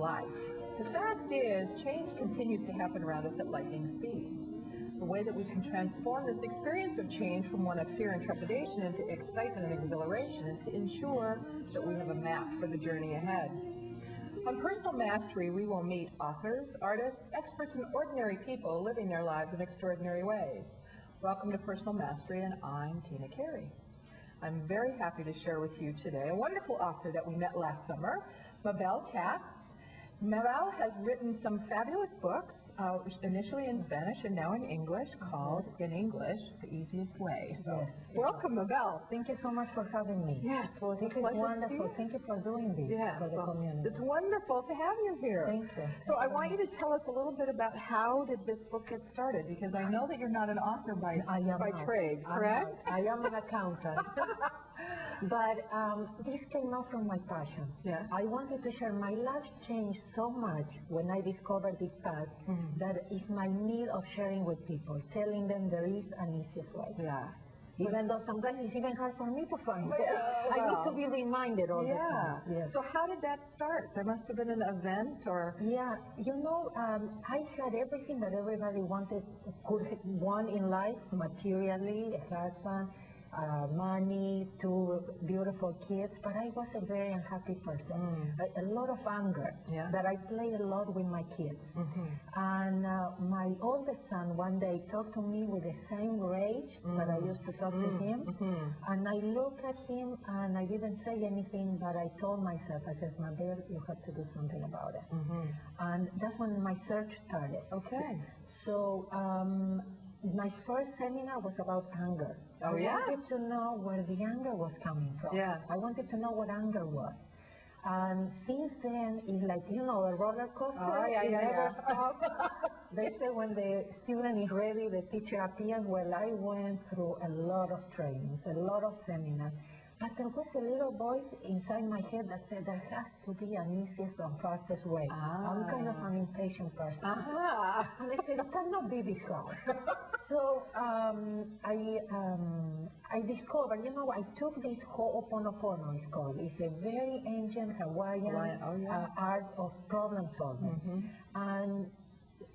life. The fact is, change continues to happen around us at lightning speed. The way that we can transform this experience of change from one of fear and trepidation into excitement and exhilaration is to ensure that we have a map for the journey ahead. On Personal Mastery, we will meet authors, artists, experts, and ordinary people living their lives in extraordinary ways. Welcome to Personal Mastery, and I'm Tina Carey. I'm very happy to share with you today a wonderful author that we met last summer, Mabel Katz. Mabel has written some fabulous books, initially in Spanish and now in English, called, in English, The Easiest Way. So, yes. Welcome, Mabel. Thank you so much for having me. Yes, well, this is wonderful. Thank you for doing this for the community. It's wonderful to have you here. Thank you. So I want you to tell us a little bit about how did this book get started, because I know that you're not an author by trade, correct? I am an accountant. But this came out from my passion. Yeah. I wanted to share. My life changed so much when I discovered this path that it's my need of sharing with people, telling them there is an easiest way. Yeah. Even though sometimes it's even hard for me to find it. I need to be reminded all the time. Yeah. So how did that start? There must have been an event or... Yeah, you know, I had everything that everybody could want in life, materially, a husband, money, 2 beautiful kids, but I was a very unhappy person. A lot of anger that I played a lot with my kids. And my oldest son one day talked to me with the same rage that I used to talk to him. And I looked at him and I didn't say anything, but I told myself, I said, Mabel, you have to do something about it. And that's when my search started. Okay. So my first seminar was about anger. Oh, I wanted to know where the anger was coming from. Yeah. I wanted to know what anger was. And since then, it's like, you know, a roller coaster. Oh, it never stops. They say when the student is ready, the teacher appears. Well, I went through a lot of trainings, a lot of seminars. But there was a little voice inside my head that said there has to be an easiest and fastest way. I'm kind of an impatient person. And I said, it cannot be this hard. So I discovered, you know, I took this oponopono, it's called. It's a very ancient Hawaiian art of problem solving. And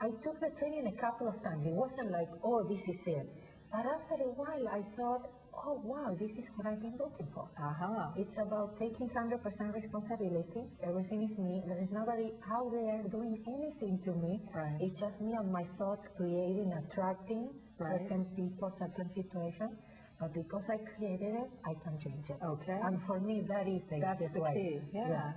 I took the training a couple of times. It wasn't like, oh, this is it. But after a while, I thought, oh, wow, this is what I've been looking for. It's about taking 100% responsibility. Everything is me. There is nobody out there doing anything to me. Right. It's just me and my thoughts creating, attracting certain people, certain situations. But because I created it, I can change it. Okay. And for me, that is the easiest way. Key. Yeah.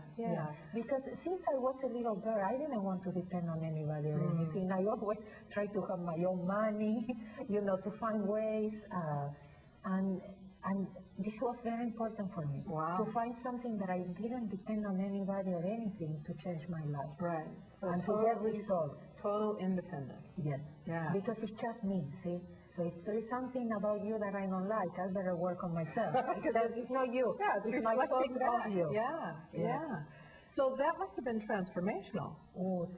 Because since I was a little girl, I didn't want to depend on anybody or anything. I always tried to have my own money, you know, to find ways. And this was very important for me. Wow. To find something that I didn't depend on anybody or anything to change my life. Right. So and to get results. Total independence. Yes. Yeah. Because it's just me, see? So if there is something about you that I don't like, I better work on myself. Because it's not you. Yeah, it's my thoughts of you. Yeah. So that must have been transformational. Oh,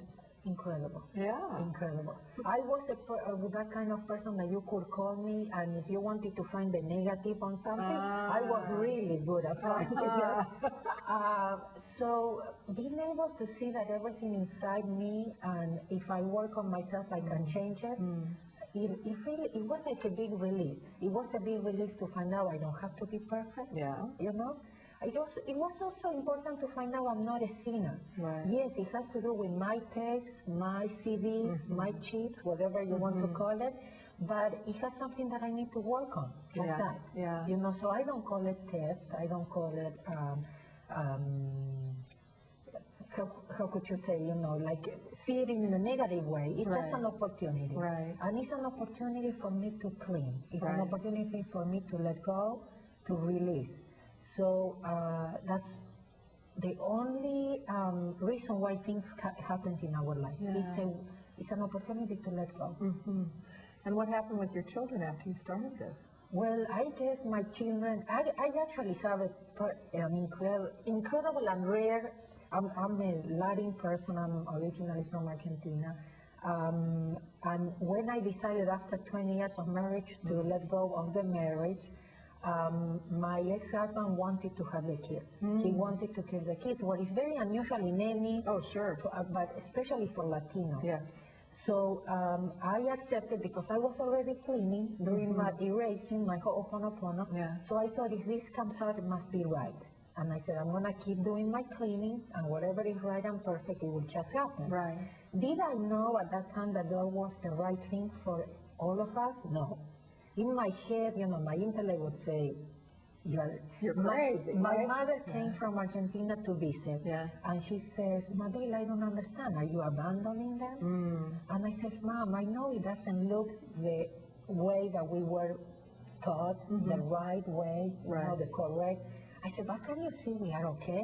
incredible. Yeah. Incredible. So I was that kind of person that you could call me, and if you wanted to find the negative on something, I was really good at finding it. So being able to see that everything inside me, and if I work on myself, I can change it. It was like a big relief. It was a big relief to find out I don't have to be perfect. Yeah. You know? It was also important to find out I'm not a sinner. Right. Yes, it has to do with my texts, my CDs, my chips, whatever you want to call it, but it has something that I need to work on, just that. Yeah. You know, so I don't call it test, I don't call it, how could you say, you know, like see it in a negative way. It's just an opportunity. Right. And it's an opportunity for me to clean. It's an opportunity for me to let go, to release. So that's the only reason why things happens in our life. It's an opportunity to let go. And what happened with your children after you started this? Well, I guess my children, I actually have an incredible and rare, I'm a Latin person, I'm originally from Argentina. And when I decided after 20 years of marriage to let go of the marriage, My ex-husband wanted to have the kids. He wanted to keep the kids, what is very unusual in any, Oh, sure. but especially for Latino. Yes. So I accepted because I was already cleaning, doing my erasing, my oponopono. Yeah. So I thought if this comes out, it must be right. And I said, I'm going to keep doing my cleaning, and whatever is right and perfect, it will just happen. Right. Did I know at that time that that was the right thing for all of us? No. In my head, my intellect would say, You're crazy. My right? mother came from Argentina to visit, Yeah. and she says, Mabel, I don't understand. Are you abandoning them? And I said, Mom, I know it doesn't look the way that we were taught, the right way, the correct. I said, but can you see we are okay?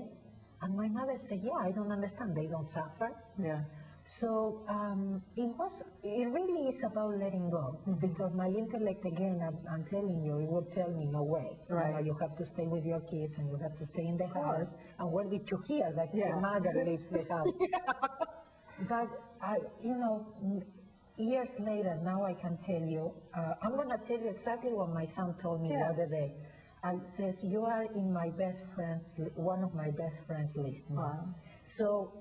And my mother said, yeah, I don't understand. They don't suffer. Yeah. So it really is about letting go, because my intellect, again, I'm telling you, it would tell me no way. Right. You have to stay with your kids, and you have to stay in the house. And where did you hear that your mother leaves the house? But years later, now I can tell you, I'm going to tell you exactly what my son told me the other day. And says, you are in my best friends, one of my best friends list. Wow. So,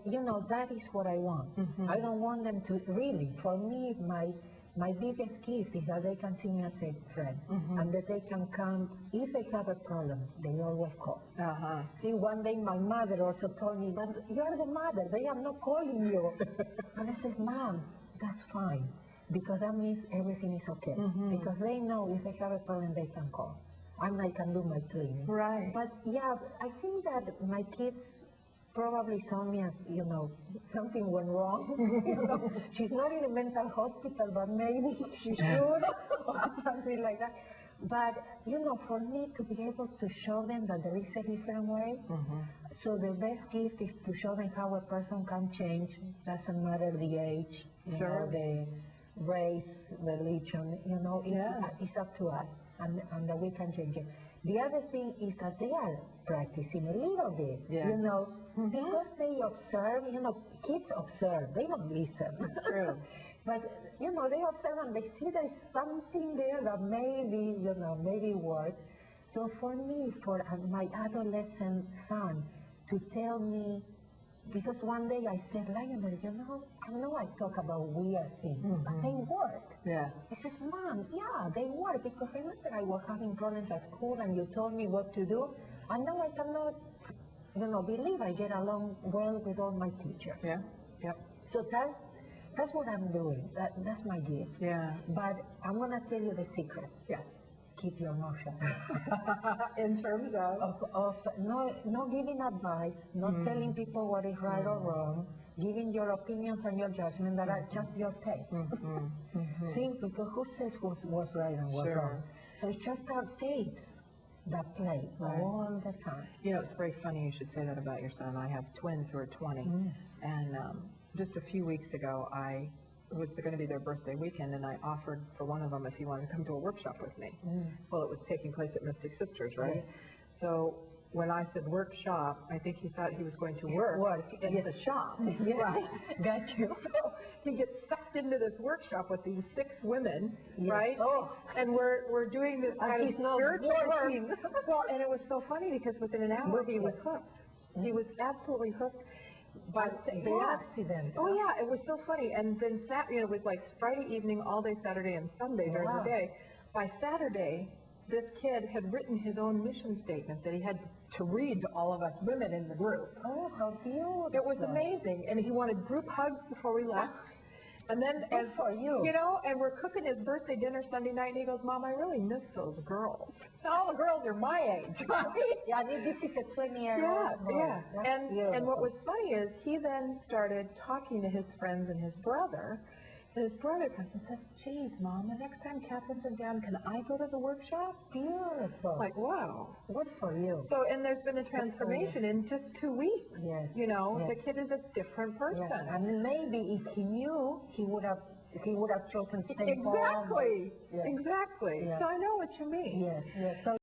that is what I want. I don't want them to, really, for me, my biggest gift is that they can see me as a friend, and that they can come, if they have a problem, they always call. See, one day my mother also told me, but you're the mother, they are not calling you. And I said, Mom, that's fine, because that means everything is okay. Because they know if they have a problem, they can call. And I can do my cleaning. Right. But yeah, I think that my kids probably saw me as, something went wrong. She's not in a mental hospital, but maybe she should, or something like that. But, for me to be able to show them that there is a different way, so the best gift is to show them how a person can change. Doesn't matter the age, the race, religion, it's up to us, and that we can change it. The other thing is that they are practicing a little bit, because they observe, kids observe, they don't listen. That's true. But, they observe and they see there's something there that maybe works. So for me, for my adolescent son to tell me, because one day I said, Lionel, I know I talk about weird things, but they work. Yeah. He says, Mom, yeah, they work, because remember I was having problems at school and you told me what to do, and now I cannot, believe I get along well with all my teachers. Yeah. Yep. So that's what I'm doing. That's my gift. Yeah. But I'm going to tell you the secret. Yes. Keep your mouth shut. In terms of not giving advice, not telling people what is right or wrong, giving your opinions and your judgment that are just your take. See, because who says what's right and what's wrong? So it's just our tapes that play all the time. It's very funny you should say that about your son. I have twins who are 20, and just a few weeks ago, it was going to be their birthday weekend, and I offered for one of them if he wanted to come to a workshop with me. Well, it was taking place at Mystic Sisters, right? Yes. So when I said workshop, I think he thought he was going to work in the shop, right? Got you. So he gets sucked into this workshop with these 6 women, right? Oh. And we're doing this kind of he's not spiritual work. working. Well, and it was so funny because within an hour he was hooked. He was absolutely hooked. By the accident. Oh yeah, it was so funny. And then it was like Friday evening, all day Saturday and Sunday during the day. By Saturday, this kid had written his own mission statement that he had to read to all of us women in the group. Oh, how beautiful. It was amazing. And he wanted group hugs before we left. And then, Good for you. And we're cooking his birthday dinner Sunday night, and he goes, Mom, I really miss those girls. All the girls are my age, right? Yeah, this is a 20-year-old boy. Yeah. And what was funny is he then started talking to his friends and his brother. And his brother comes and says, geez, Mom, the next time Catherine's in town, can I go to the workshop? Beautiful. Like, wow. Good for you. So, and there's been a transformation in just 2 weeks. Yes. The kid is a different person. Yeah. And maybe if he knew, he would have chosen stay home. Exactly. Yes. Exactly. Yeah. So I know what you mean. Yes. So